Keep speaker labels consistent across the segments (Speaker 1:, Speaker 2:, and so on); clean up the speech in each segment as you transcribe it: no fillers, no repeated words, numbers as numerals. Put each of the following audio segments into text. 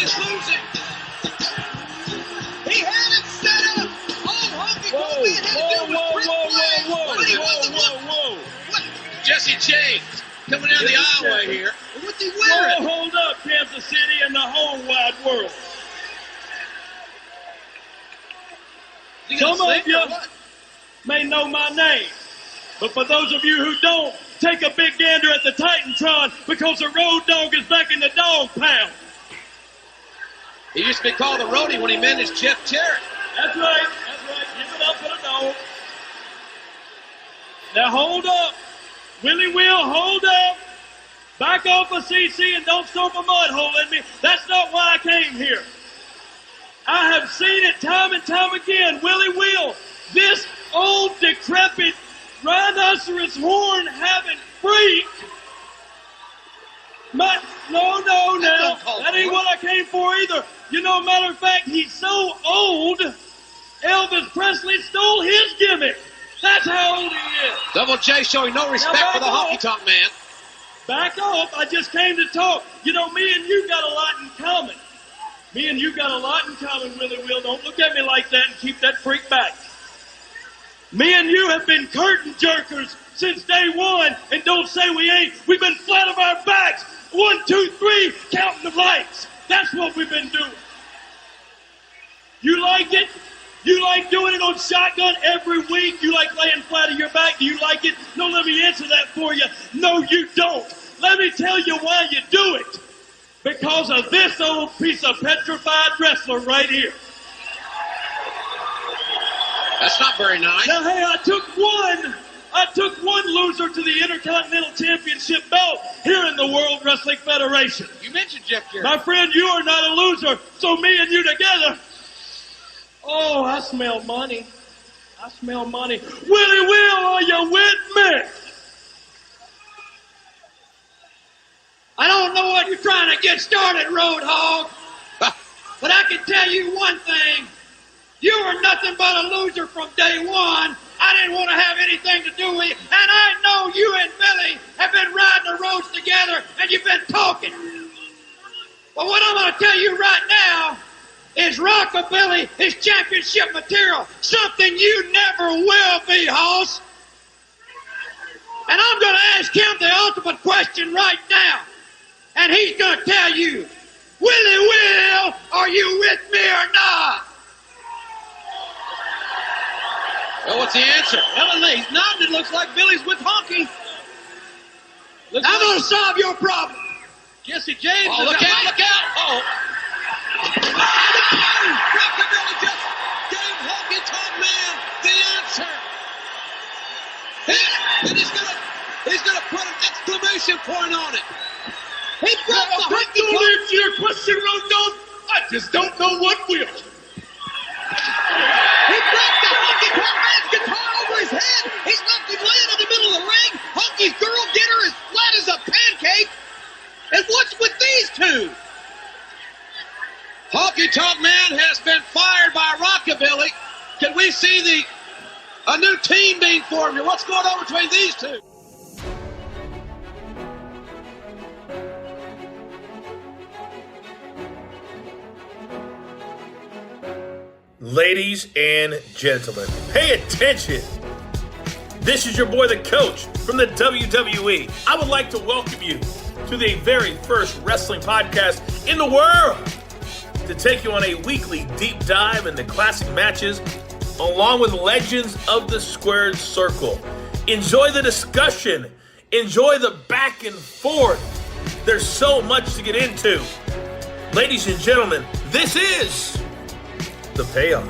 Speaker 1: is losing. He had it set up. All Honky Tonk Man had to do was press play.
Speaker 2: Whoa.
Speaker 1: What?
Speaker 2: Jesse James coming down the aisleway here.
Speaker 1: What's he wearing?
Speaker 2: Whoa, hold up, Kansas City and the whole wide world. Some of you may know my name, but for those of you who don't, take a big gander at the Titantron because the Road Dogg is back in the dog pound.
Speaker 1: He used to be called the Roadie when he managed Jeff Jarrett.
Speaker 2: That's right. Give it up for the dog. Now hold up. Willie Will, hold up. Back off of CC and don't throw a mud hole in me. That's not why I came here. I have seen it time and time again. Willie Will, this old decrepit rhinoceros horn having freak. No, that ain't what I came for either. You know, matter of fact, he's so old, Elvis Presley stole his gimmick. That's how old he is.
Speaker 1: Double J showing no respect for the Honky Tonk Man.
Speaker 2: Back off. I just came to talk. You know, me and you got a lot in common. Willie Will. Don't look at me like that and keep that freak back. Me and you have been curtain jerkers since day one, and don't say we ain't. We've been flat on our backs. 1, 2, 3, counting the lights. That's what we've been doing. You like it? You like doing it on Shotgun every week? You like laying flat on your back? Do you like it? No, let me answer that for you. No, you don't. Let me tell you why you do it. Because of this old piece of petrified wrestler right here.
Speaker 1: That's not very nice.
Speaker 2: Now, hey, I took one loser to the Intercontinental Championship belt here in the World Wrestling Federation.
Speaker 1: You mentioned Jeff Jarrett.
Speaker 2: My friend, you are not a loser, so me and you together. Oh, I smell money. Willie Will, are you with me?
Speaker 3: I don't know what you're trying to get started, Road Hog, but I can tell you one thing. You were nothing but a loser from day one. I didn't want to have anything to do with you, and I know you and Billy have been riding the roads together, and you've been talking. But what I'm going to tell you right now is Rockabilly is championship material, something you never will be, Hoss. And I'm going to ask him the ultimate question right now. And he's going to tell you, Willie Will, are you with me or not?
Speaker 1: Well, what's the answer?
Speaker 3: Well, he's nodding. It looks like Billy's with Honky. I'm going to solve your problem. Jesse James.
Speaker 1: Oh, look out. Oh. Rockabilly just gave Honky Tonk Man the answer. And he's going to put an exclamation point on it.
Speaker 3: He broke the Honky Tonk.
Speaker 2: Don't answer your question, Road Dogg. I just don't know what will.
Speaker 3: He broke the Honky Tonk Man's guitar over his head. He's left him laying in the middle of the ring. Honky's girl dinner is flat as a pancake. And what's with these two?
Speaker 1: Honky Tonk Man has been fired by Rockabilly. Can we see a new team being formed here? What's going on between these two?
Speaker 4: Ladies and gentlemen, pay attention. This is your boy, the Coach, from the WWE. I would like to welcome you to the very first wrestling podcast in the world to take you on a weekly deep dive into classic matches along with legends of the squared circle. Enjoy the discussion. Enjoy the back and forth. There's so much to get into. Ladies and gentlemen, this is The Payoff.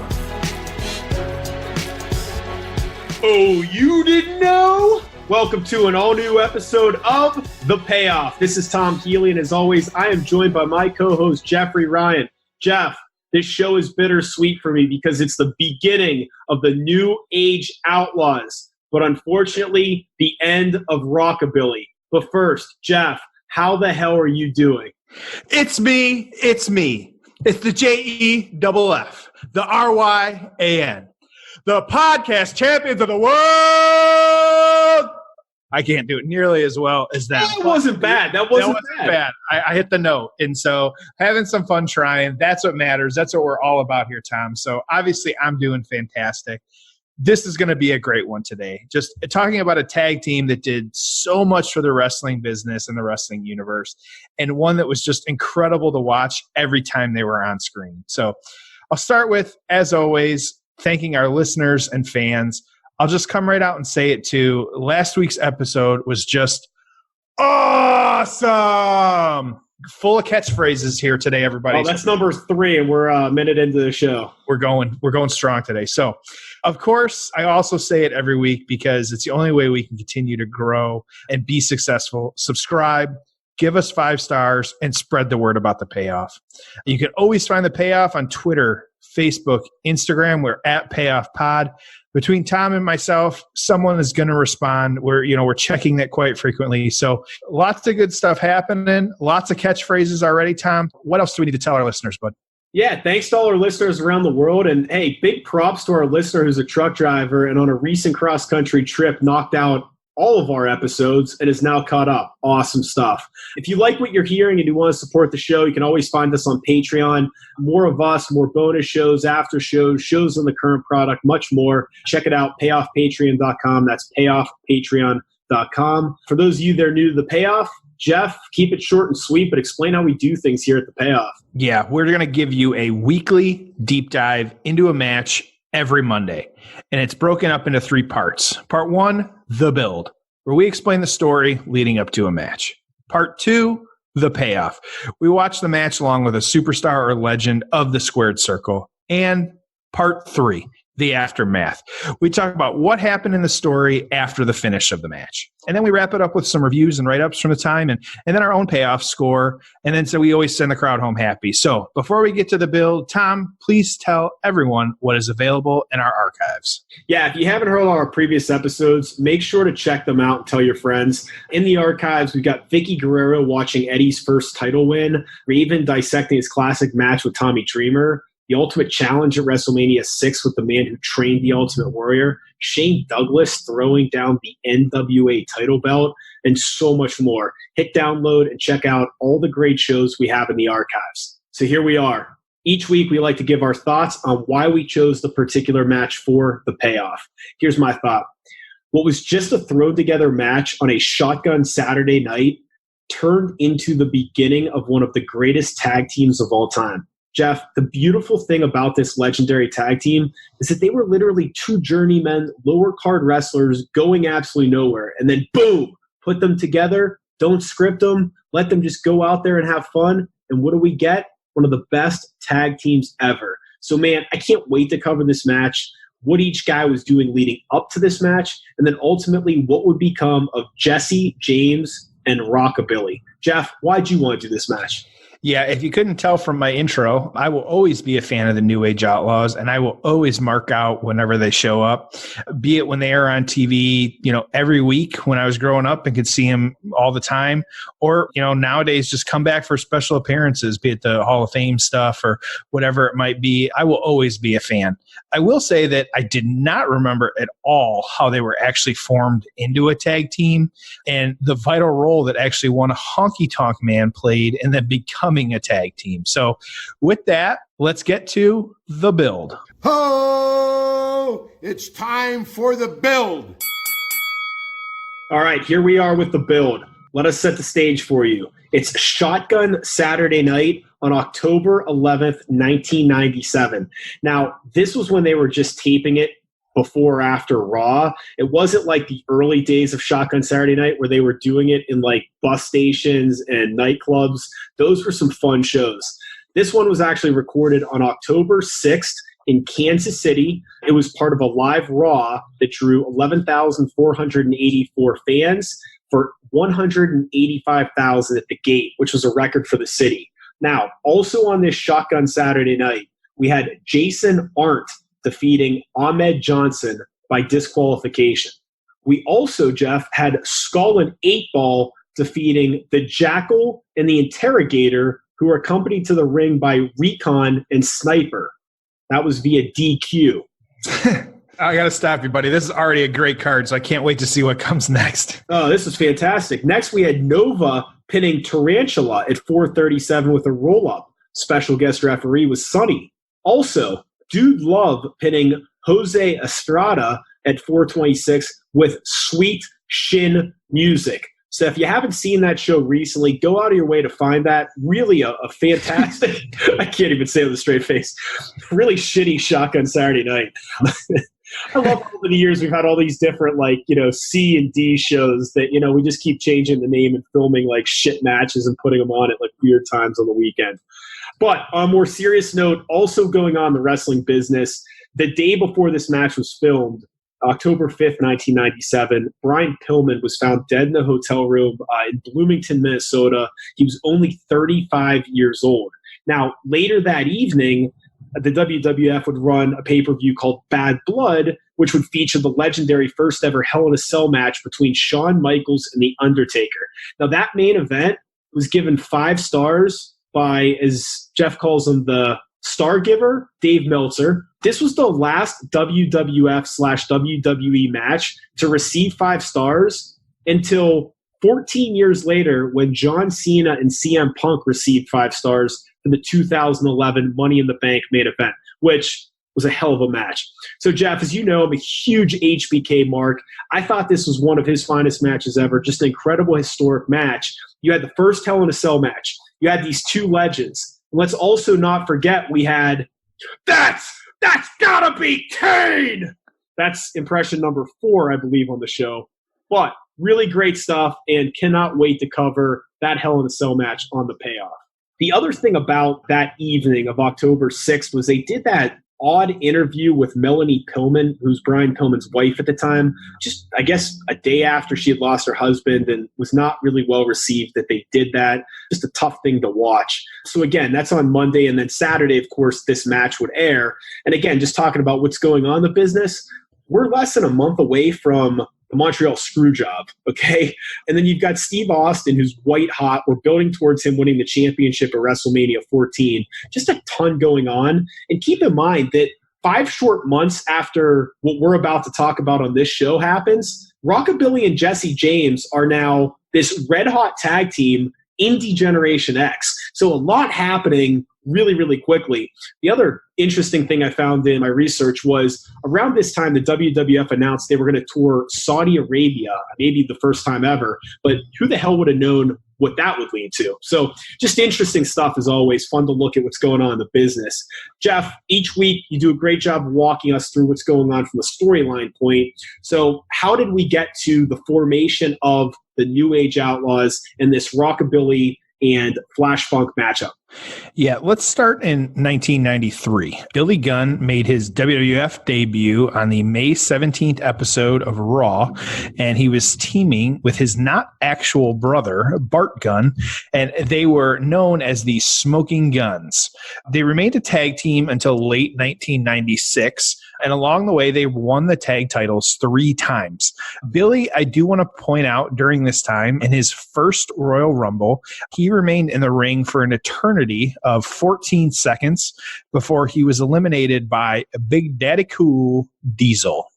Speaker 5: Oh, you didn't know? Welcome to an all-new episode of The Payoff. This is Tom Healy, and as always, I am joined by my co-host, Jeffrey Ryan. Jeff, this show is bittersweet for me because it's the beginning of the new age Outlaws, but unfortunately, the end of Rockabilly. But first, Jeff, how the hell are you doing?
Speaker 6: It's me. It's the JEFF, the RYAN, the podcast champions of the world. I can't do it nearly as well as them.
Speaker 5: It wasn't bad. That wasn't bad.
Speaker 6: I hit the note. And so having some fun trying, that's what matters. That's what we're all about here, Tom. So obviously I'm doing fantastic. This is going to be a great one today. Just talking about a tag team that did so much for the wrestling business and the wrestling universe, and one that was just incredible to watch every time they were on screen. So I'll start with, as always, thanking our listeners and fans. I'll just come right out and say it too. Last week's episode was just awesome. Full of catchphrases here today, everybody.
Speaker 5: Oh, that's number 3, and we're a minute into the show.
Speaker 6: We're going strong today. So, of course, I also say it every week because it's the only way we can continue to grow and be successful. Subscribe, give us 5 stars, and spread the word about the payoff. You can always find the payoff on Twitter, Facebook, Instagram. We're at Payoff Pod. Between Tom and myself, someone is going to respond. We're checking that quite frequently. So lots of good stuff happening. Lots of catchphrases already, Tom. What else do we need to tell our listeners, bud?
Speaker 5: Yeah, thanks to all our listeners around the world. And hey, big props to our listener who's a truck driver and on a recent cross-country trip knocked out all of our episodes and is now caught up. Awesome stuff. If you like what you're hearing and you want to support the show, you can always find us on Patreon. More of us, more bonus shows, after shows, shows on the current product, much more. Check it out, payoffpatreon.com. That's payoffpatreon.com. For those of you that are new to the Payoff, Jeff, keep it short and sweet, but explain how we do things here at the Payoff.
Speaker 6: Yeah, we're going to give you a weekly deep dive into a match every Monday. And it's broken up into 3 parts. Part 1, the build, where we explain the story leading up to a match. Part 2, the payoff. We watch the match along with a superstar or legend of the squared circle. And Part 3, the aftermath. We talk about what happened in the story after the finish of the match. And then we wrap it up with some reviews and write-ups from the time and then our own payoff score. And then so we always send the crowd home happy. So before we get to the build, Tom, please tell everyone what is available in our archives.
Speaker 5: Yeah, if you haven't heard our previous episodes, make sure to check them out and tell your friends. In the archives, we've got Vicky Guerrero watching Eddie's first title win, Raven dissecting his classic match with Tommy Dreamer, the Ultimate Challenge at WrestleMania 6 with the man who trained the Ultimate Warrior, Shane Douglas throwing down the NWA title belt, and so much more. Hit download and check out all the great shows we have in the archives. So here we are. Each week, we like to give our thoughts on why we chose the particular match for the payoff. Here's my thought. What was just a thrown-together match on a Shotgun Saturday night turned into the beginning of one of the greatest tag teams of all time. Jeff, the beautiful thing about this legendary tag team is that they were literally 2 journeymen, lower card wrestlers going absolutely nowhere. And then boom, put them together, don't script them, let them just go out there and have fun. And what do we get? One of the best tag teams ever. So man, I can't wait to cover this match, what each guy was doing leading up to this match, and then ultimately what would become of Jesse, James, and Rockabilly. Jeff, why'd you want to do this match?
Speaker 6: Yeah, if you couldn't tell from my intro, I will always be a fan of the New Age Outlaws, and I will always mark out whenever they show up, be it when they are on TV, every week when I was growing up and could see them all the time, or, nowadays just come back for special appearances, be it the Hall of Fame stuff or whatever it might be. I will always be a fan. I will say that I did not remember at all how they were actually formed into a tag team and the vital role that actually one Honky Tonk Man played in them becoming a tag team. So with that, let's get to the build.
Speaker 7: Oh, it's time for the build.
Speaker 5: All right, here we are with the build. Let us set the stage for you. It's Shotgun Saturday Night on October 11th, 1997. Now, this was when they were just taping it before or after Raw. It wasn't like the early days of Shotgun Saturday Night where they were doing it in like bus stations and nightclubs. Those were some fun shows. This one was actually recorded on October 6th in Kansas City. It was part of a live Raw that drew 11,484 fans for 185,000 at the gate, which was a record for the city. Now, also on this Shotgun Saturday Night, we had Jason Arndt defeating Ahmed Johnson by disqualification. We also, Jeff, had Skull and 8-Ball defeating the Jackal and the Interrogator, who were accompanied to the ring by Recon and Sniper. That was via DQ.
Speaker 6: I got to stop you, buddy. This is already a great card, so I can't wait to see what comes next.
Speaker 5: Oh, this is fantastic. Next, we had Nova pinning Tarantula at 4:37 with a roll-up. Special guest referee was Sonny. Also, Dude Love pinning Jose Estrada at 4:26 with sweet shin music. So if you haven't seen that show recently, go out of your way to find that. Really a fantastic, I can't even say it with a straight face, really shitty Shotgun Saturday Night. I love over the years we've had all these different C and D shows that, we just keep changing the name and filming like shit matches and putting them on at like weird times on the weekend. But on a more serious note, also going on in the wrestling business, the day before this match was filmed, October 5th, 1997, Brian Pillman was found dead in a hotel room in Bloomington, Minnesota. He was only 35 years old. Now, later that evening, the WWF would run a pay-per-view called Bad Blood, which would feature the legendary first ever Hell in a Cell match between Shawn Michaels and The Undertaker. Now, that main event was given 5 stars by, as Jeff calls him, the Star Giver, Dave Meltzer. This was the last WWF/WWE match to receive 5 stars until 14 years later when John Cena and CM Punk received 5 stars for the 2011 Money in the Bank main event, which was a hell of a match. So, Jeff, as you know, I'm a huge HBK mark. I thought this was one of his finest matches ever, just an incredible historic match. You had the first Hell in a Cell match. You had these 2 legends. Let's also not forget we had, that's gotta be Kane! That's impression number 4, I believe, on the show. But really great stuff, and cannot wait to cover that Hell in a Cell match on the payoff. The other thing about that evening of October 6th was they did that odd interview with Melanie Pillman, who's Brian Pillman's wife at the time, just, I guess, a day after she had lost her husband, and was not really well received that they did that. Just a tough thing to watch. So again, that's on Monday, and then Saturday, of course, this match would air. And again, just talking about what's going on in the business, we're less than a month away from the Montreal Screwjob, okay? And then you've got Steve Austin, who's white hot. We're building towards him winning the championship at WrestleMania 14. Just a ton going on. And keep in mind that 5 short months after what we're about to talk about on this show happens, Rockabilly and Jesse James are now this red-hot tag team in D-Generation X. So a lot happening really, really quickly. The other interesting thing I found in my research was around this time, the WWF announced they were going to tour Saudi Arabia, maybe the first time ever, but who the hell would have known what that would lead to? So just interesting stuff as always, fun to look at what's going on in the business. Jeff, each week you do a great job of walking us through what's going on from a storyline point. So how did we get to the formation of the New Age Outlaws and this Rockabilly and Flash Funk matchup?
Speaker 6: Yeah, let's start in 1993. Billy Gunn made his WWF debut on the May 17th episode of Raw, and he was teaming with his not actual brother, Bart Gunn, and they were known as the Smoking Guns. They remained a tag team until late 1996, and along the way, they won the tag titles 3 times. Billy, I do want to point out during this time, in his first Royal Rumble, he remained in the ring for an eternity of 14 seconds before he was eliminated by Big Daddy Cool Diesel.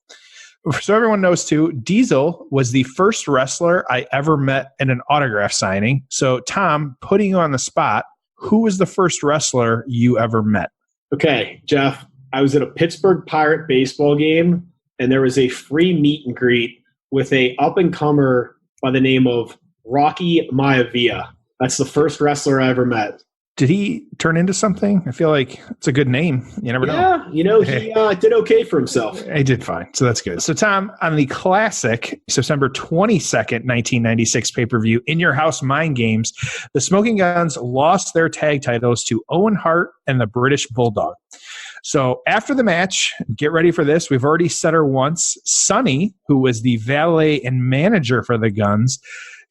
Speaker 6: So everyone knows too, Diesel was the first wrestler I ever met in an autograph signing. So Tom, putting you on the spot, who was the first wrestler you ever met?
Speaker 5: Okay, Jeff, I was at a Pittsburgh Pirate baseball game, and there was a free meet and greet with a up-and-comer by the name of Rocky Maivia. That's the first wrestler I ever met.
Speaker 6: Did he turn into something? I feel like it's a good name. You never know.
Speaker 5: Yeah, he did okay for himself.
Speaker 6: He did fine, so that's good. So, Tom, on the classic September 22nd, 1996 pay-per-view, In Your House Mind Games, the Smoking Guns lost their tag titles to Owen Hart and the British Bulldog. So after the match, get ready for this. We've already said her once. Sunny, who was the valet and manager for the Guns,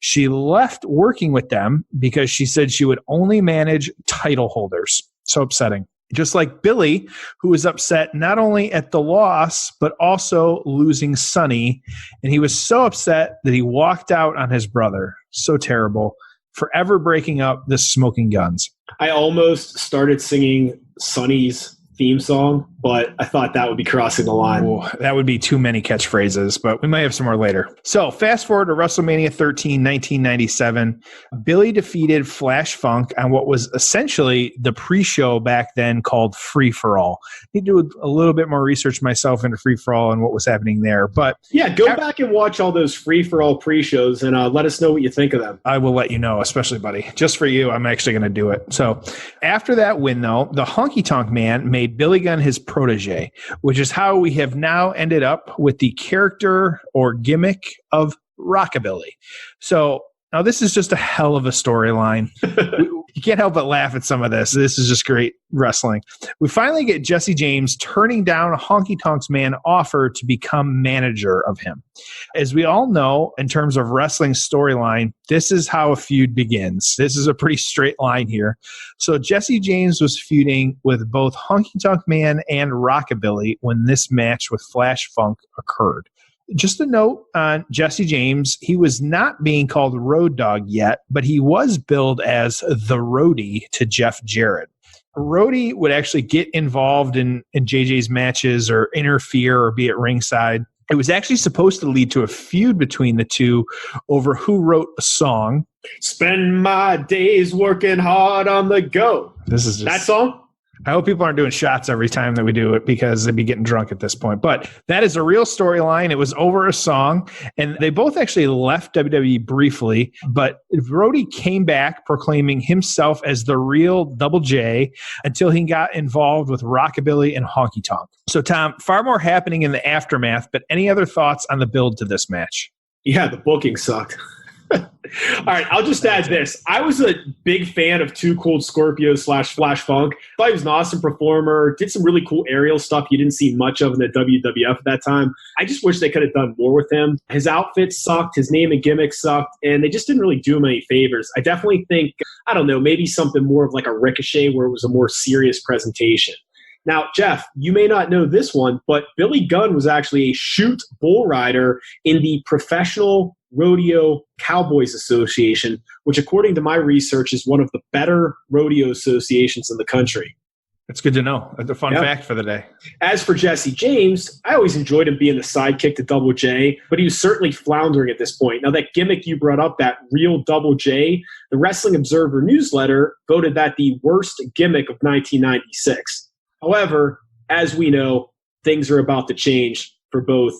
Speaker 6: she left working with them because she said she would only manage title holders. So upsetting. Just like Billy, who was upset not only at the loss, but also losing Sunny. And he was so upset that he walked out on his brother. So terrible. Forever breaking up the Smoking Guns.
Speaker 5: I almost started singing Sunny's theme song, but I thought that would be crossing the line.
Speaker 6: Ooh, that would be too many catchphrases, but we might have some more later. So fast forward to WrestleMania 13, 1997. Billy defeated Flash Funk on what was essentially the pre-show back then called Free For All. I need to do a little bit more research myself into Free For All and what was happening there. But
Speaker 5: yeah, go back and watch all those Free For All pre-shows and let us know what you think of them.
Speaker 6: I will let you know, especially, buddy. Just for you, I'm actually going to do it. So after that win, though, the Honky Tonk Man made Billy Gunn his protege, which is how we have now ended up with the character or gimmick of Rockabilly. So now this is just a hell of a storyline. You can't help but laugh at some of this. This is just great wrestling. We finally get Jesse James turning down Honky Tonk's Man offer to become manager of him. As we all know, in terms of wrestling storyline, this is how a feud begins. This is a pretty straight line here. So Jesse James was feuding with both Honky Tonk Man and Rockabilly when this match with Flash Funk occurred. Just a note on Jesse James, he was not being called Road Dogg yet, but he was billed as the Roadie to Jeff Jarrett. Roadie would actually get involved in JJ's matches or interfere or be at ringside. It was actually supposed to lead to a feud between the two over who wrote a song.
Speaker 5: Spend my days working hard on the go.
Speaker 6: This is just,
Speaker 5: that song?
Speaker 6: I hope people aren't doing shots every time that we do it because they'd be getting drunk at this point. But that is a real storyline. It was over a song, and they both actually left WWE briefly. But Roadie came back proclaiming himself as the real Double J until he got involved with Rockabilly and Honky Tonk. So, Tom, far more happening in the aftermath, but any other thoughts on the build to this match?
Speaker 5: Yeah, the booking sucked. All right, I'll just add this. I was a big fan of Too Cold Scorpio / Flash Funk. Thought he was an awesome performer, did some really cool aerial stuff you didn't see much of in the WWF at that time. I just wish they could have done more with him. His outfit sucked, his name and gimmick sucked, and they just didn't really do him any favors. I definitely think, I don't know, maybe something more of like a Ricochet where it was a more serious presentation. Now, Jeff, you may not know this one, but Billy Gunn was actually a shoot bull rider in the Professional Rodeo Cowboys Association, which according to my research is one of the better rodeo associations in the country.
Speaker 6: That's good to know. That's a fun fact for the day. As
Speaker 5: for Jesse James, I always enjoyed him being the sidekick to Double J, but he was certainly floundering at this point. Now, that gimmick you brought up, that real Double J, the Wrestling Observer newsletter voted that the worst gimmick of 1996. However, as we know, things are about to change for both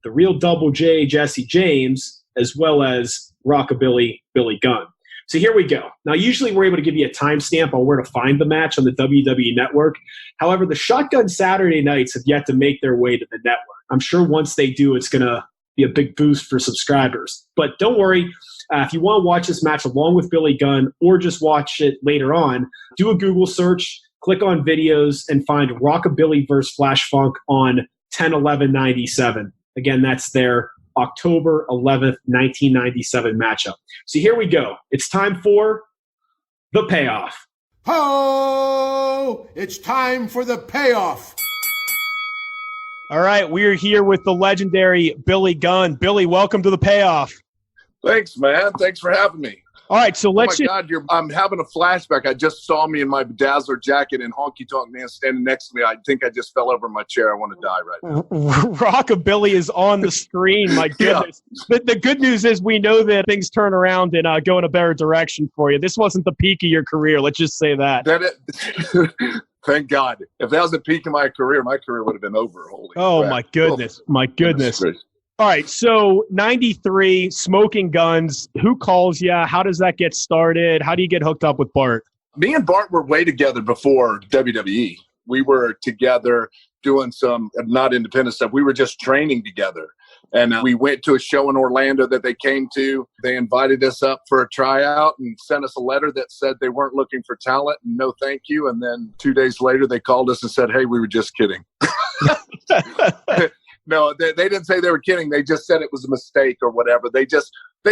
Speaker 5: the real Double J, Jesse James, as well as Rockabilly, Billy Gunn. So here we go. Now, usually we're able to give you a timestamp on where to find the match on the WWE Network. However, the Shotgun Saturday nights have yet to make their way to the network. I'm sure once they do, it's going to be a big boost for subscribers. But don't worry. If you want to watch this match along with Billy Gunn or just watch it later on, do a Google search, click on videos, and find Rockabilly vs. Flash Funk on 10/11/97. Again, that's their October 11th, 1997 matchup. So here we go. It's time for the payoff.
Speaker 7: Ho! It's time for the payoff.
Speaker 8: All right, we're here with the legendary Billy Gunn. Billy, welcome to the payoff.
Speaker 9: Thanks, man. Thanks for having me.
Speaker 8: All right, so let's.
Speaker 9: Oh my God, I'm having a flashback. I just saw me in my Bedazzler jacket and Honky Tonk Man standing next to me. I think I just fell over my chair. I want to die right now.
Speaker 8: Rockabilly is on the screen. My goodness. Yeah. The good news is we know that things turn around and go in a better direction for you. This wasn't the peak of your career. Let's just say that.
Speaker 9: Thank God. If that was the peak of my career would have been over. Holy crap.
Speaker 8: My goodness. My goodness. All right, so 93, Smoking Guns. Who calls you? How does that get started? How do you get hooked up with Bart?
Speaker 9: Me and Bart were way together before WWE. We were together doing some, not independent stuff. We were just training together. And we went to a show in Orlando that they came to. They invited us up for a tryout and sent us a letter that said they weren't looking for talent and no thank you. And then 2 days later, they called us and said, hey, we were just kidding. No, they didn't say they were kidding. They just said it was a mistake or whatever. They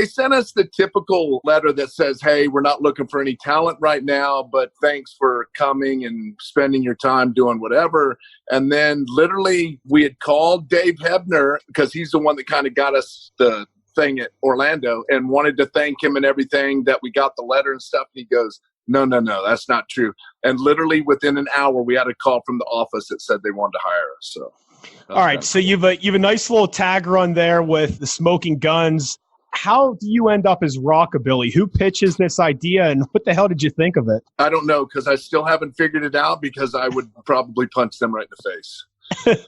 Speaker 9: sent us the typical letter that says, hey, we're not looking for any talent right now, but thanks for coming and spending your time doing whatever. And then literally we had called Dave Hebner because he's the one that kind of got us the thing at Orlando and wanted to thank him and everything that we got the letter and stuff. And he goes, No, that's not true. And literally within an hour, we had a call from the office that said they wanted to hire us. So,
Speaker 8: all right. So you've a nice little tag run there with the Smoking Guns. How do you end up as Rockabilly? Who pitches this idea, and what the hell did you think of it?
Speaker 9: I don't know, because I still haven't figured it out, because I would probably punch them right in the face.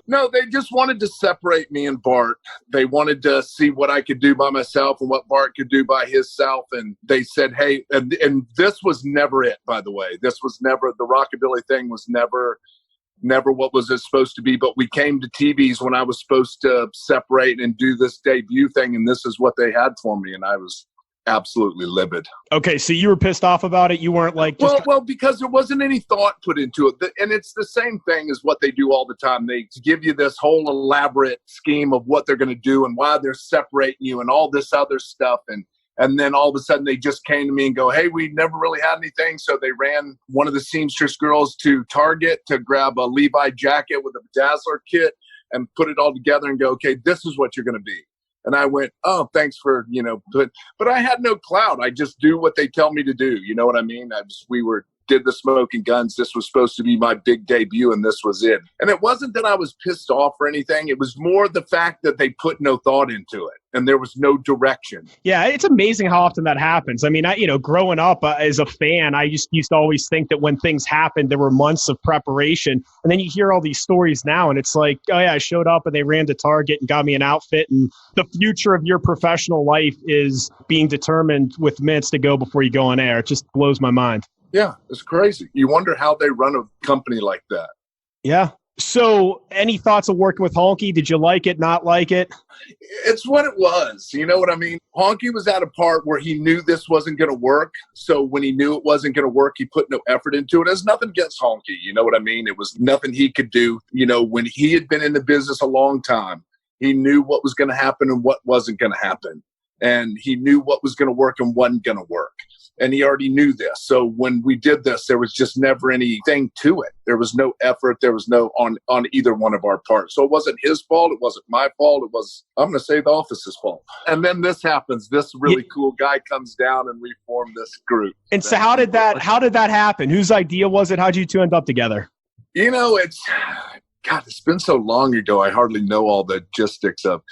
Speaker 9: No, they just wanted to separate me and Bart. They wanted to see what I could do by myself and what Bart could do by himself. And they said, hey, and this was never it, by the way. This was never, the Rockabilly thing was never what was it supposed to be. But we came to TV's when I was supposed to separate and do this debut thing, and this is what they had for me. And I was absolutely livid.
Speaker 8: Okay, so you were pissed off about it. You weren't like just...
Speaker 9: well, because there wasn't any thought put into it, and it's the same thing as what they do all the time. They give you this whole elaborate scheme of what they're going to do and why they're separating you and all this other stuff, and then all of a sudden they just came to me and go, hey, we never really had anything. So they ran one of the seamstress girls to Target to grab a Levi jacket with a Dazzler kit and put it all together and go, okay, this is what you're going to be. And I went, oh, thanks for, but I had no clout. I just do what they tell me to do. You know what I mean? Did the Smoking Guns. This was supposed to be my big debut, and this was it. And it wasn't that I was pissed off or anything. It was more the fact that they put no thought into it, and there was no direction.
Speaker 8: Yeah, it's amazing how often that happens. I mean, growing up as a fan, I used to always think that when things happened, there were months of preparation. And then you hear all these stories now, and it's like, oh, yeah, I showed up and they ran to Target and got me an outfit. And the future of your professional life is being determined with minutes to go before you go on air. It just blows my mind.
Speaker 9: Yeah, it's crazy. You wonder how they run a company like that.
Speaker 8: Yeah. So any thoughts of working with Honky? Did you like it, not like it?
Speaker 9: It's what it was. You know what I mean? Honky was at a part where he knew this wasn't going to work. So when he knew it wasn't going to work, he put no effort into it. There's nothing against Honky. You know what I mean? It was nothing he could do. When he had been in the business a long time, he knew what was going to happen and what wasn't going to happen. And he knew what was going to work and wasn't going to work. And he already knew this. So when we did this, there was just never anything to it. There was no effort. There was no on either one of our parts. So it wasn't his fault. It wasn't my fault. It was, I'm going to say, the office's fault. And then this happens. This really cool guy comes down and we form this group.
Speaker 8: And so how did that happen? Whose idea was it? How did you two end up together?
Speaker 9: It's been so long ago, I hardly know all the logistics of.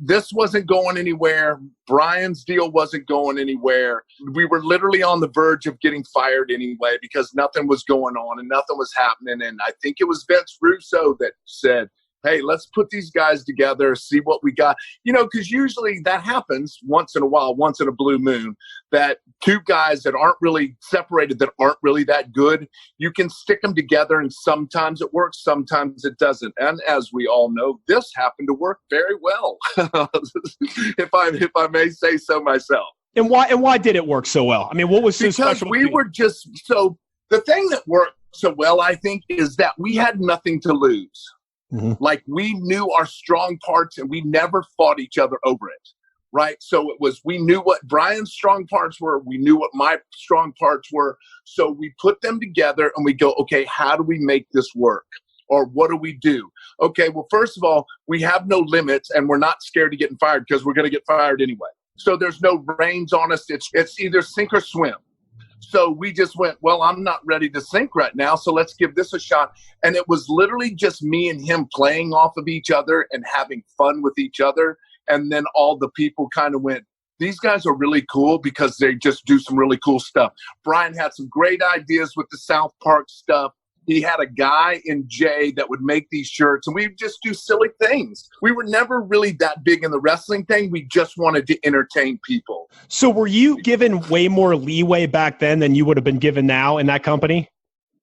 Speaker 9: This wasn't going anywhere. Brian's deal wasn't going anywhere. We were literally on the verge of getting fired anyway because nothing was going on and nothing was happening. And I think it was Vince Russo that said, hey, let's put these guys together, see what we got. Because usually that happens once in a while, once in a blue moon, that two guys that aren't really separated, that aren't really that good, you can stick them together and sometimes it works, sometimes it doesn't. And as we all know, this happened to work very well, if I may say so myself.
Speaker 8: And why did it work so well? I mean, what was so special?
Speaker 9: The thing that worked so well, I think, is that we had nothing to lose. Mm-hmm. Like, we knew our strong parts and we never fought each other over it, right? So we knew what Brian's strong parts were. We knew what my strong parts were. So we put them together and we go, okay, how do we make this work? Or what do we do? Okay, well, first of all, we have no limits and we're not scared of getting fired because we're going to get fired anyway. So there's no reins on us. It's either sink or swim. So we just went, well, I'm not ready to sink right now, so let's give this a shot. And it was literally just me and him playing off of each other and having fun with each other. And then all the people kind of went, these guys are really cool because they just do some really cool stuff. Brian had some great ideas with the South Park stuff. He had a guy in Jay that would make these shirts, and we would just do silly things. We were never really that big in the wrestling thing. We just wanted to entertain people.
Speaker 8: So were you given way more leeway back then than you would have been given now in that company?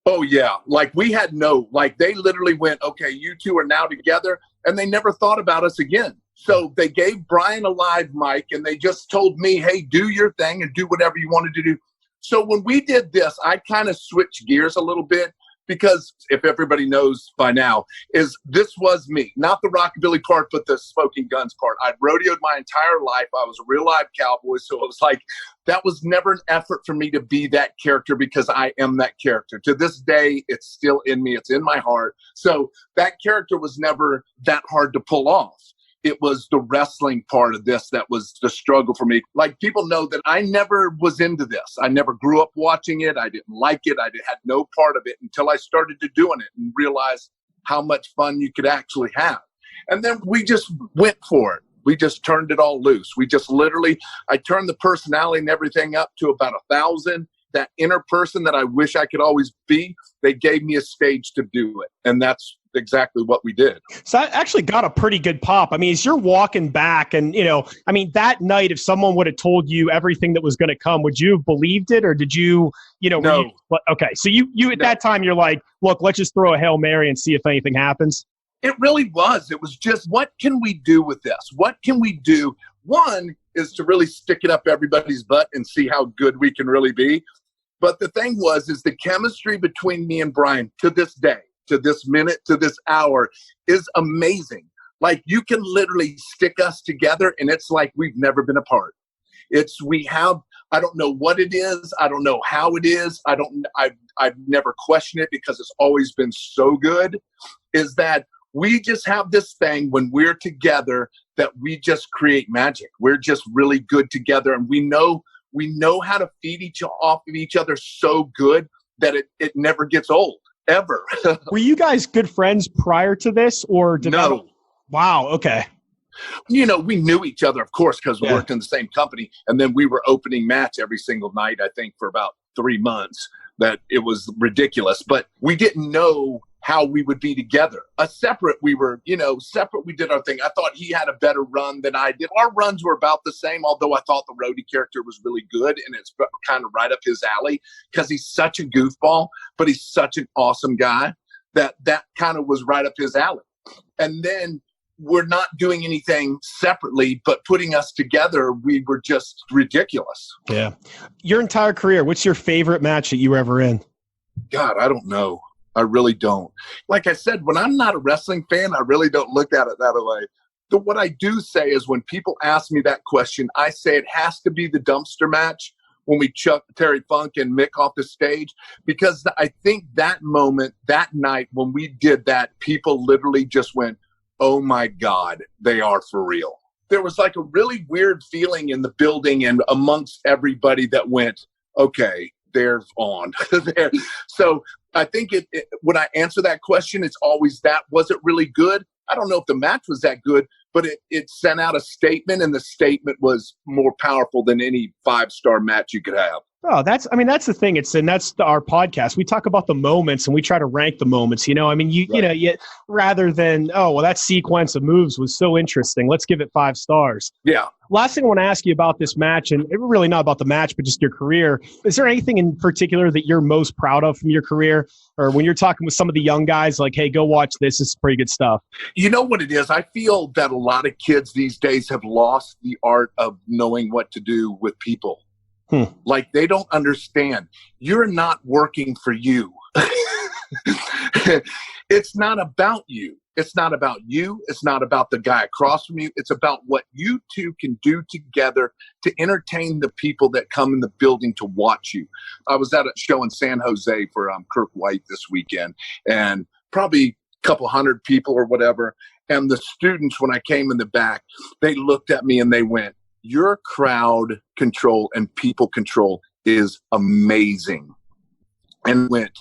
Speaker 9: Oh, yeah. They literally went, okay, you two are now together, and they never thought about us again. So they gave Brian a live mic, and they just told me, hey, do your thing and do whatever you wanted to do. So when we did this, I kind of switched gears a little bit. Because if everybody knows by now, this was me, not the Rockabilly part, but the Smoking Guns part. I'd rodeoed my entire life. I was a real live cowboy. So it was like, that was never an effort for me to be that character because I am that character. To this day, it's still in me. It's in my heart. So that character was never that hard to pull off. it was the wrestling part of this that was the struggle for me. Like, people know that I never was into this. I never grew up watching it. I didn't like it. Had no part of it until I started to doing it and realized how much fun you could actually have. And then we just went for it. We just turned it all loose. We just literally, I turned the personality and everything up to about 1,000. That inner person that I wish I could always be, they gave me a stage to do it. And that's exactly what we did.
Speaker 8: So that actually got a pretty good pop. I mean, as you're walking back and, that night, if someone would have told you everything that was going to come, would you have believed it? Or did you,
Speaker 9: No.
Speaker 8: Okay. So you at that time, you're like, look, let's just throw a Hail Mary and see if anything happens.
Speaker 9: It really was. It was just, what can we do with this? What can we do? One is to really stick it up everybody's butt and see how good we can really be. But the thing is the chemistry between me and Brian to this day, to this minute, to this hour is amazing. Like, you can literally stick us together and it's like we've never been apart. I don't know what it is. I don't know how it is. I've never questioned it because it's always been so good, is that we just have this thing when we're together that we just create magic. We're just really good together, and we know how to feed off of each other so good that it never gets old, ever.
Speaker 8: Were you guys good friends prior to this, or did
Speaker 9: No.
Speaker 8: Wow, okay.
Speaker 9: We knew each other, of course, because we worked in the same company, and then we were opening match every single night, I think, for about 3 months. That it was ridiculous, but we didn't know how we would be together. Separate, we did our thing. I thought he had a better run than I did. Our runs were about the same, although I thought the roadie character was really good, and it's kind of right up his alley because he's such a goofball, but he's such an awesome guy that kind of was right up his alley. And then we're not doing anything separately, but putting us together, we were just ridiculous.
Speaker 8: Yeah. Your entire career, what's your favorite match that you were ever in?
Speaker 9: God, I don't know. I really don't. Like I said, when I'm not a wrestling fan, I really don't look at it that way. What I do say is when people ask me that question, I say it has to be the dumpster match when we chucked Terry Funk and Mick off the stage, because I think that moment, that night when we did that, people literally just went, oh my God, they are for real. There was like a really weird feeling in the building and amongst everybody that went, okay, they're on there. So I think when I answer that question, it's always that. Was it really good? I don't know if the match was that good, but it sent out a statement, and the statement was more powerful than any 5-star match you could have.
Speaker 8: Oh, that's the thing. That's our podcast. We talk about the moments and we try to rank the moments, rather than, that sequence of moves was so interesting, let's give it 5 stars.
Speaker 9: Yeah.
Speaker 8: Last thing I want to ask you about this match, and really not about the match, but just your career. Is there anything in particular that you're most proud of from your career? Or when you're talking with some of the young guys, like, hey, go watch this. This is pretty good stuff.
Speaker 9: You know what it is? I feel that a lot of kids these days have lost the art of knowing what to do with people. Like, they don't understand. You're not working for you. It's not about you. It's not about you. It's not about the guy across from you. It's about what you two can do together to entertain the people that come in the building to watch you. I was at a show in San Jose for Kirk White this weekend, and probably a couple hundred people or whatever. And the students, when I came in the back, they looked at me and they went, your crowd control and people control is amazing. And went,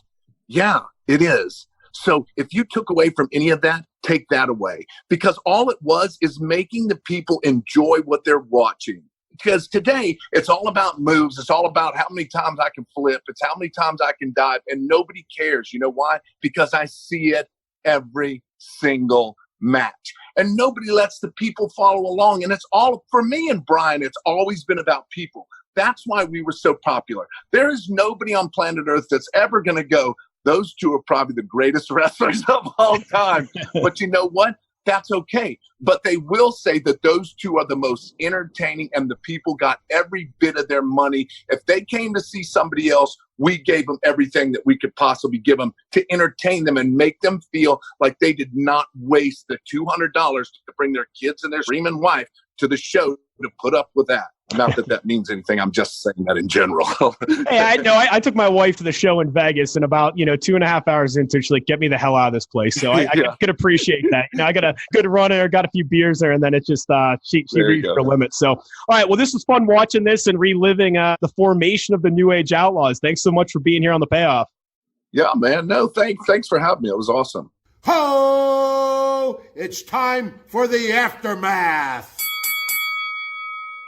Speaker 9: yeah, it is. So if you took away from any of that, take that away. Because all it was is making the people enjoy what they're watching. Because today, it's all about moves. It's all about how many times I can flip. It's how many times I can dive. And nobody cares. You know why? Because I see it every single match. And nobody lets the people follow along. And it's all, for me and Brian, it's always been about people. That's why we were so popular. There is nobody on planet Earth that's ever going to go, those two are probably the greatest wrestlers of all time. But you know what? That's okay. But they will say that those two are the most entertaining, and the people got every bit of their money. If they came to see somebody else, we gave them everything that we could possibly give them to entertain them and make them feel like they did not waste the $200 to bring their kids and their screaming wife to the show to put up with that. Not that that means anything. I'm just saying that in general.
Speaker 8: Hey, I know. I took my wife to the show in Vegas, and about 2.5 hours into, she's like, "Get me the hell out of this place." So I could appreciate that. I got a good run there, got a few beers there, and then it just she reached her limit. So, all right. Well, this was fun watching this and reliving the formation of the New Age Outlaws. Thanks so much for being here on the Payoff.
Speaker 9: Yeah, man. No, thanks for having me. It was awesome.
Speaker 7: Ho! It's time for the aftermath.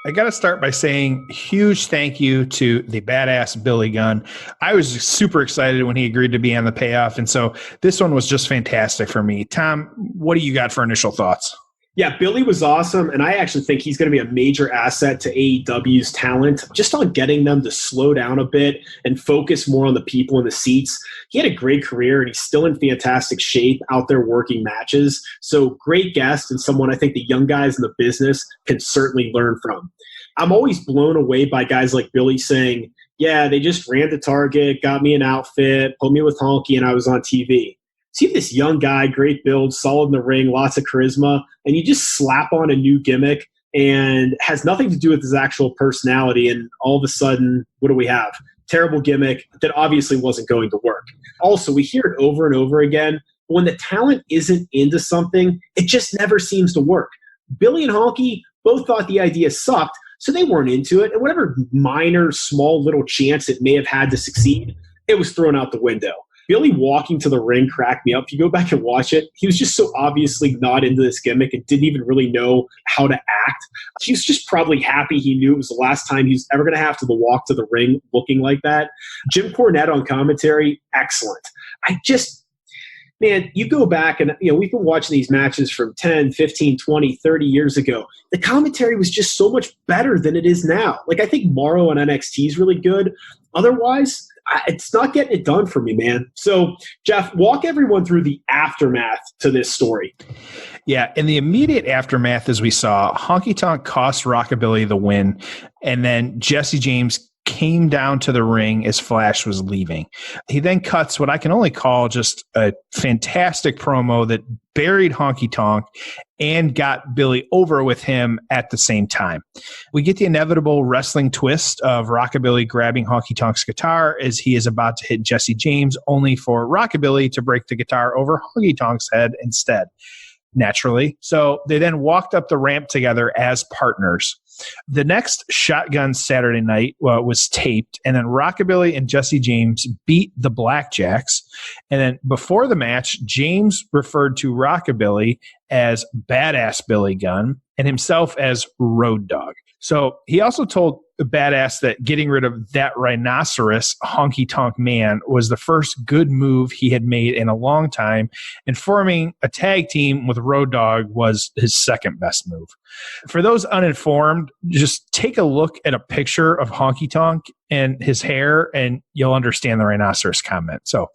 Speaker 6: I got to start by saying huge thank you to the badass Billy Gunn. I was super excited when he agreed to be on the Payoff, and so this one was just fantastic for me. Tom, what do you got for initial thoughts?
Speaker 5: Yeah, Billy was awesome, and I actually think he's going to be a major asset to AEW's talent, just on getting them to slow down a bit and focus more on the people in the seats. He had a great career, and he's still in fantastic shape out there working matches. So great guest, and someone I think the young guys in the business can certainly learn from. I'm always blown away by guys like Billy saying, yeah, they just ran to Target, got me an outfit, put me with Honky, and I was on TV. See this young guy, great build, solid in the ring, lots of charisma, and you just slap on a new gimmick and has nothing to do with his actual personality, and all of a sudden, what do we have? Terrible gimmick that obviously wasn't going to work. Also, we hear it over and over again, but when the talent isn't into something, it just never seems to work. Billy and Honky both thought the idea sucked, so they weren't into it, and whatever minor, small little chance it may have had to succeed, it was thrown out the window. Billy walking to the ring cracked me up. If you go back and watch it, he was just so obviously not into this gimmick and didn't even really know how to act. He was just probably happy he knew it was the last time he was ever going to have to walk to the ring looking like that. Jim Cornette on commentary, excellent. Man, you go back and, we've been watching these matches from 10, 15, 20, 30 years ago. The commentary was just so much better than it is now. Like, I think Morrow on NXT is really good. Otherwise, it's not getting it done for me, man. So, Jeff, walk everyone through the aftermath to this story.
Speaker 6: Yeah, in the immediate aftermath, as we saw, Honky Tonk cost Rockabilly the win, and then Jesse James came down to the ring as Flash was leaving. He then cuts what I can only call just a fantastic promo that buried Honky Tonk and got Billy over with him at the same time. We get the inevitable wrestling twist of Rockabilly grabbing Honky Tonk's guitar as he is about to hit Jesse James, only for Rockabilly to break the guitar over Honky Tonk's head instead. Naturally. So they then walked up the ramp together as partners. The next Shotgun Saturday Night was taped, and then Rockabilly and Jesse James beat the Blackjacks. And then before the match, James referred to Rockabilly as Badass Billy Gunn and himself as Road Dogg. So he also told Badass that getting rid of that rhinoceros Honky Tonk Man was the first good move he had made in a long time, and forming a tag team with Road Dogg was his second best move. For those uninformed, just take a look at a picture of Honky Tonk and his hair, and you'll understand the rhinoceros comment. So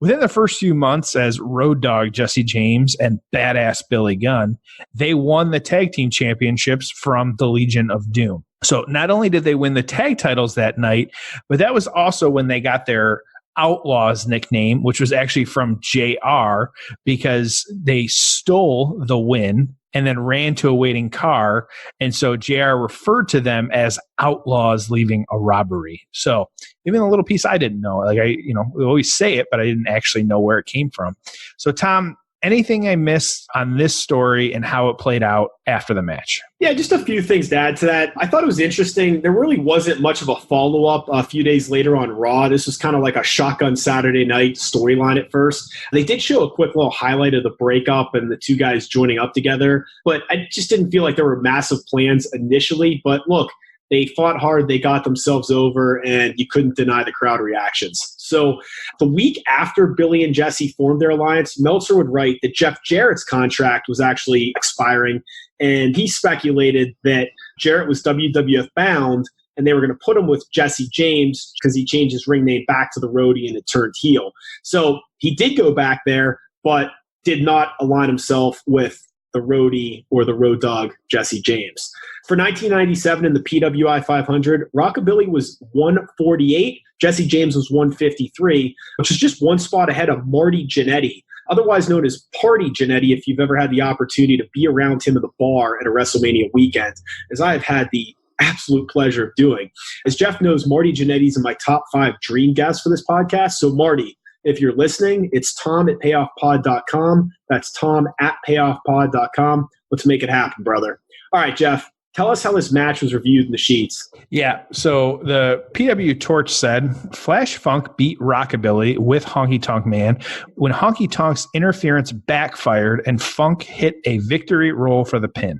Speaker 6: within the first few months as Road Dogg Jesse James and Badass Billy Gunn, they won the tag team championships from the Legion of Doom. So not only did they win the tag titles that night, but that was also when they got their Outlaws nickname, which was actually from JR, because they stole the win and then ran to a waiting car. And so JR referred to them as outlaws leaving a robbery. So even a little piece I didn't know, we always say it, but I didn't actually know where it came from. So Tom, anything I missed on this story and how it played out after the match?
Speaker 5: Yeah, just a few things to add to that. I thought it was interesting. There really wasn't much of a follow-up a few days later on Raw. This was kind of like a Shotgun Saturday Night storyline at first. They did show a quick little highlight of the breakup and the two guys joining up together, but I just didn't feel like there were massive plans initially. But look, they fought hard, they got themselves over, and you couldn't deny the crowd reactions. So the week after Billy and Jesse formed their alliance, Meltzer would write that Jeff Jarrett's contract was actually expiring, and he speculated that Jarrett was WWF bound, and they were going to put him with Jesse James because he changed his ring name back to the Roadie and it turned heel. So he did go back there, but did not align himself with the Roadie or the Road Dogg Jesse James. For 1997 in the PWI 500, Rockabilly was 148, Jesse James was 153, which is just one spot ahead of Marty Jannetty, otherwise known as Party Jannetty, if you've ever had the opportunity to be around him at the bar at a WrestleMania weekend, as I have had the absolute pleasure of doing. As Jeff knows, Marty Jannetty's in my top 5 dream guests for this podcast. So Marty, if you're listening, it's tom@payoffpod.com. That's tom@payoffpod.com. Let's make it happen, brother. All right, Jeff, tell us how this match was reviewed in the sheets.
Speaker 6: Yeah, so the PW Torch said, Flash Funk beat Rockabilly with Honky Tonk Man when Honky Tonk's interference backfired and Funk hit a victory roll for the pin.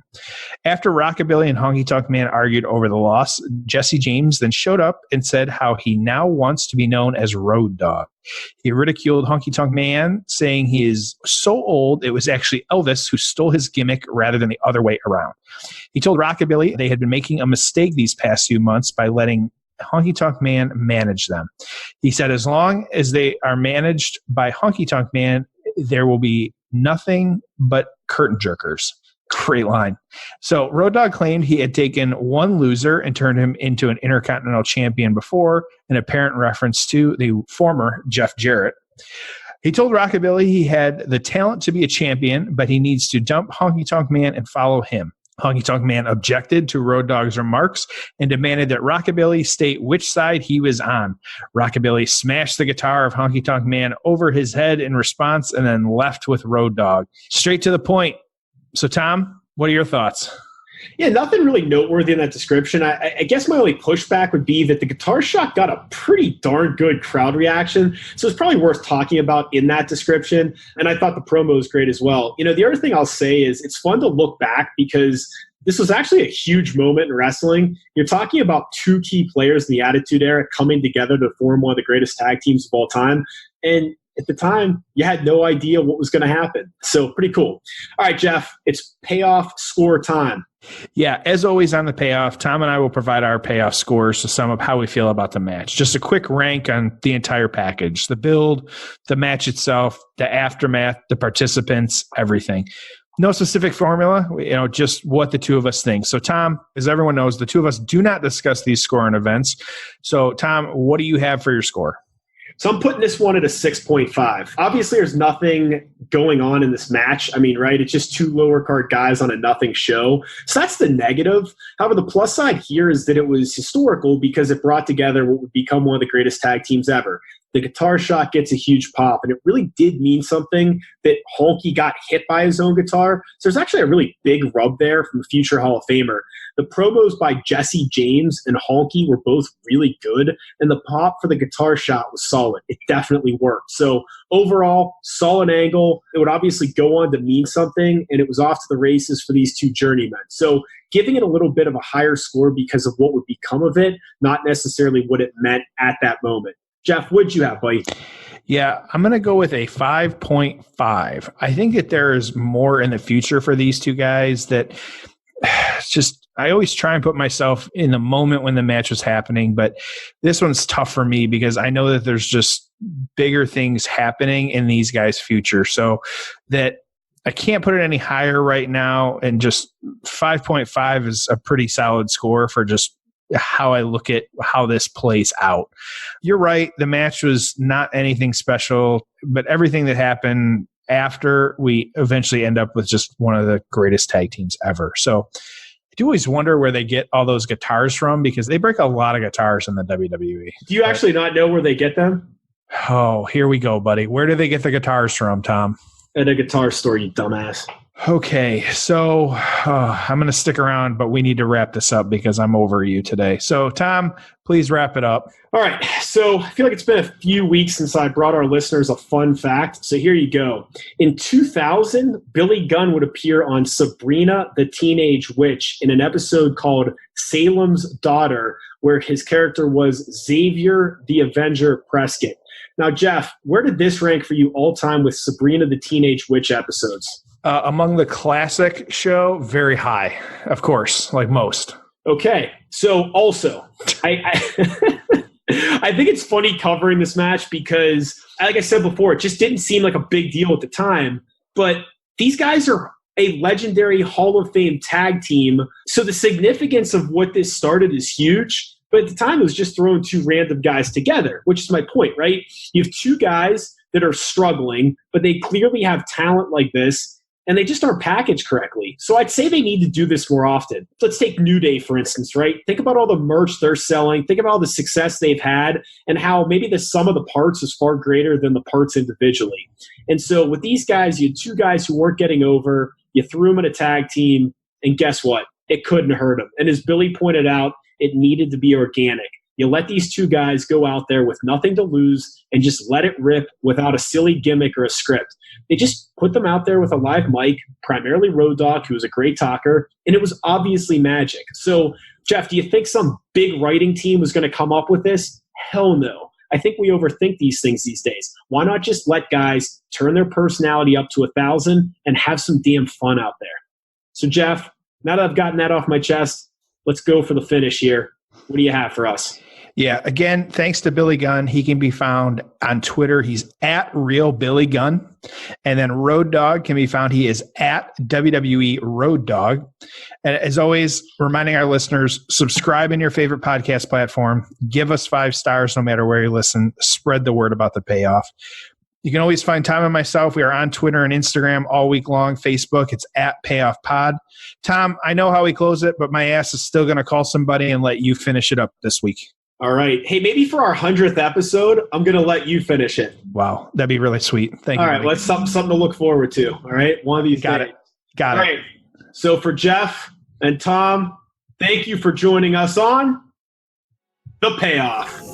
Speaker 6: After Rockabilly and Honky Tonk Man argued over the loss, Jesse James then showed up and said how he now wants to be known as Road Dogg. He ridiculed Honky Tonk Man, saying he is so old it was actually Elvis who stole his gimmick rather than the other way around. He told Rockabilly they had been making a mistake these past few months by letting Honky Tonk Man manage them. He said as long as they are managed by Honky Tonk Man, there will be nothing but curtain jerkers. Great line. So Road Dogg claimed he had taken one loser and turned him into an Intercontinental Champion before, an apparent reference to the former Jeff Jarrett. He told Rockabilly he had the talent to be a champion, but he needs to dump Honky Tonk Man and follow him. Honky Tonk Man objected to Road Dogg's remarks and demanded that Rockabilly state which side he was on. Rockabilly smashed the guitar of Honky Tonk Man over his head in response and then left with Road Dogg. Straight to the point. So, Tom, what are your thoughts?
Speaker 5: Yeah, nothing really noteworthy in that description. I guess my only pushback would be that the guitar shot got a pretty darn good crowd reaction, so it's probably worth talking about in that description. And I thought the promo was great as well. You know, the other thing I'll say is it's fun to look back because this was actually a huge moment in wrestling. You're talking about 2 key players in the Attitude Era coming together to form one of the greatest tag teams of all time. And at the time, you had no idea what was going to happen. So pretty cool. All right, Jeff, it's payoff score time.
Speaker 6: Yeah, as always on the payoff, Tom and I will provide our payoff scores to sum up how we feel about the match. Just a quick rank on the entire package, the build, the match itself, the aftermath, the participants, everything. No specific formula, just what the two of us think. So, Tom, as everyone knows, the two of us do not discuss these scoring events. So, Tom, what do you have for your score?
Speaker 5: So I'm putting this one at a 6.5. Obviously, there's nothing going on in this match. I mean, right? It's just 2 lower card guys on a nothing show. So that's the negative. However, the plus side here is that it was historical because it brought together what would become one of the greatest tag teams ever. The guitar shot gets a huge pop, and it really did mean something that Honky got hit by his own guitar. So there's actually a really big rub there from a future Hall of Famer. The promos by Jesse James and Honky were both really good, and the pop for the guitar shot was solid. It definitely worked. So overall, solid angle. It would obviously go on to mean something, and it was off to the races for these 2 journeymen. So giving it a little bit of a higher score because of what would become of it, not necessarily what it meant at that moment. Jeff, what'd you have, buddy?
Speaker 6: Yeah, I'm going to go with a 5.5. I think that there is more in the future for these 2 guys that I always try and put myself in the moment when the match was happening, but this one's tough for me because I know that there's just bigger things happening in these guys' future. So that I can't put it any higher right now, and just 5.5 is a pretty solid score for just how I look at how this plays out. You're right. The match was not anything special, but everything that happened after, we eventually end up with just one of the greatest tag teams ever. So I do always wonder where they get all those guitars from because they break a lot of guitars in the WWE.
Speaker 5: Do you actually not know where they get them?
Speaker 6: Oh, here we go, buddy. Where do they get the guitars from, Tom?
Speaker 5: At a guitar store, you dumbass.
Speaker 6: Okay, so I'm going to stick around, but we need to wrap this up because I'm over you today. So, Tom, please wrap it up.
Speaker 5: All right, so I feel like it's been a few weeks since I brought our listeners a fun fact, so here you go. In 2000, Billy Gunn would appear on Sabrina the Teenage Witch in an episode called Salem's Daughter, where his character was Xavier the Avenger Prescott. Now, Jeff, where did this rank for you all time with Sabrina the Teenage Witch episodes?
Speaker 6: Among the classic show, very high, of course, like most.
Speaker 5: Okay, so also, I think it's funny covering this match because, like I said before, it just didn't seem like a big deal at the time, but these guys are a legendary Hall of Fame tag team, so the significance of what this started is huge, but at the time it was just throwing 2 random guys together, which is my point, right? You have 2 guys that are struggling, but they clearly have talent like this, and they just aren't packaged correctly. So I'd say they need to do this more often. Let's take New Day, for instance, right? Think about all the merch they're selling. Think about all the success they've had and how maybe the sum of the parts is far greater than the parts individually. And so with these guys, you had two guys who weren't getting over. You threw them in a tag team, and guess what? It couldn't hurt them. And as Billy pointed out, it needed to be organic. You let these two guys go out there with nothing to lose and just let it rip without a silly gimmick or a script. They just put them out there with a live mic, primarily Road Dogg, who was a great talker, and it was obviously magic. So, Jeff, do you think some big writing team was going to come up with this? Hell no. I think we overthink these things these days. Why not just let guys turn their personality up to 1,000 and have some damn fun out there? So, Jeff, now that I've gotten that off my chest, let's go for the finish here. What do you have for us?
Speaker 6: Yeah, again, thanks to Billy Gunn. He can be found on Twitter. He's at Real Billy Gunn. And then Road Dogg can be found. He is at WWE Road Dogg. And as always, reminding our listeners, subscribe in your favorite podcast platform. Give us 5 stars no matter where you listen. Spread the word about the payoff. You can always find Tom and myself. We are on Twitter and Instagram all week long. Facebook, it's at Payoff Pod. Tom, I know how we close it, but my ass is still going to call somebody and let you finish it up this week.
Speaker 5: All right. Hey, maybe for our 100th episode, I'm going to let you finish it.
Speaker 6: Wow. That'd be really sweet. Thank you.
Speaker 5: All right. Well, that's something to look forward to. All right. One of these
Speaker 6: Got
Speaker 5: days.
Speaker 6: it. Got
Speaker 5: All
Speaker 6: it.
Speaker 5: right. So for Jeff and Tom, thank you for joining us on The Payoff.